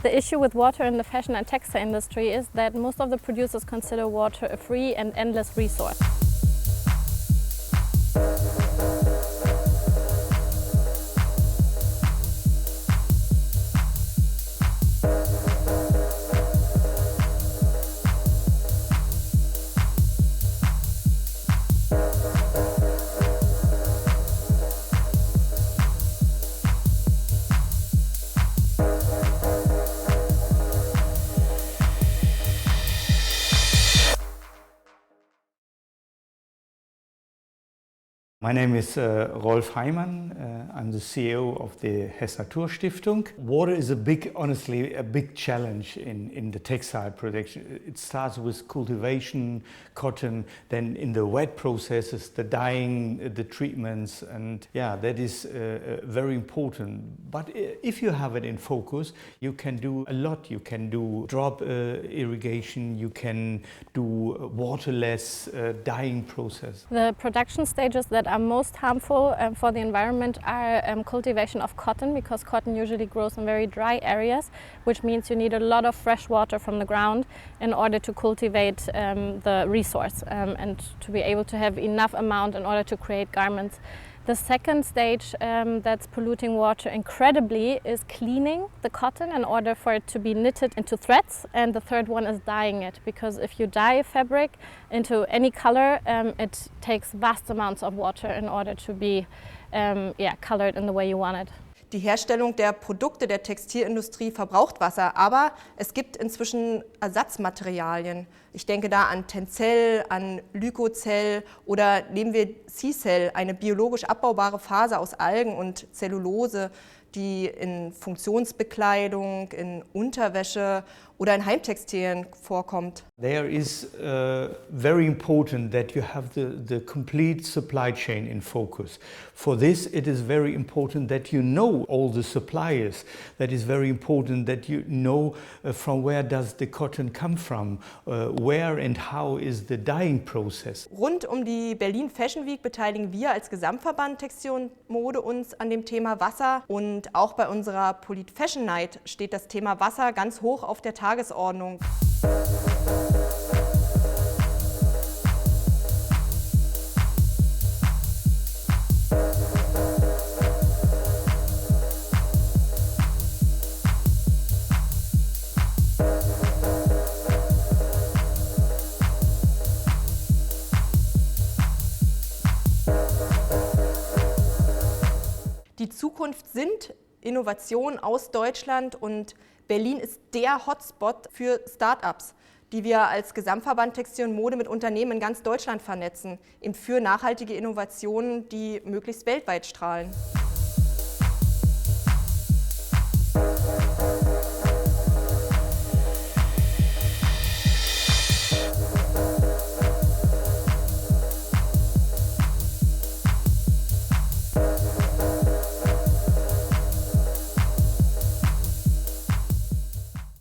The issue with water in the fashion and textile industry is that most of the producers consider water a free and endless resource. My name is Rolf Heimann. I'm the CEO of the Hessnatur Stiftung. Water is honestly a big challenge in the textile production. It starts with cultivation, cotton, then in the wet processes, the dyeing, the treatments, and yeah, that is very important. But if you have it in focus, you can do a lot. You can do drop irrigation, you can do waterless dyeing process. The production stages that are most harmful for the environment are cultivation of cotton, because cotton usually grows in very dry areas, which means you need a lot of fresh water from the ground in order to cultivate the resource and to be able to have enough amount in order to create garments. The second stage that's polluting water incredibly is cleaning the cotton in order for it to be knitted into threads. And the third one is dyeing it, because if you dye a fabric into any color, it takes vast amounts of water in order to be colored in the way you want it. Die Herstellung der Produkte der Textilindustrie verbraucht Wasser, aber es gibt inzwischen Ersatzmaterialien. Ich denke da an Tencel, an Lyocell oder nehmen wir C-Cell, eine biologisch abbaubare Faser aus Algen und Zellulose, die in Funktionsbekleidung, in Unterwäsche oder in Heimtextilien vorkommt. There is very important that you have the complete supply chain in focus. For this, it is very important that you know all the suppliers. That is very important that you know from where does the cotton come from, where and how is the dyeing process. Rund um die Berlin Fashion Week beteiligen wir als Gesamtverband Textil und Mode uns an dem Thema Wasser, und auch bei unserer Polit Fashion Night steht das Thema Wasser ganz hoch auf der Tagesordnung. Die Zukunft sind Innovationen aus Deutschland, und Berlin ist der Hotspot für Start-ups, die wir als Gesamtverband Textil und Mode mit Unternehmen in ganz Deutschland vernetzen, für nachhaltige Innovationen, die möglichst weltweit strahlen.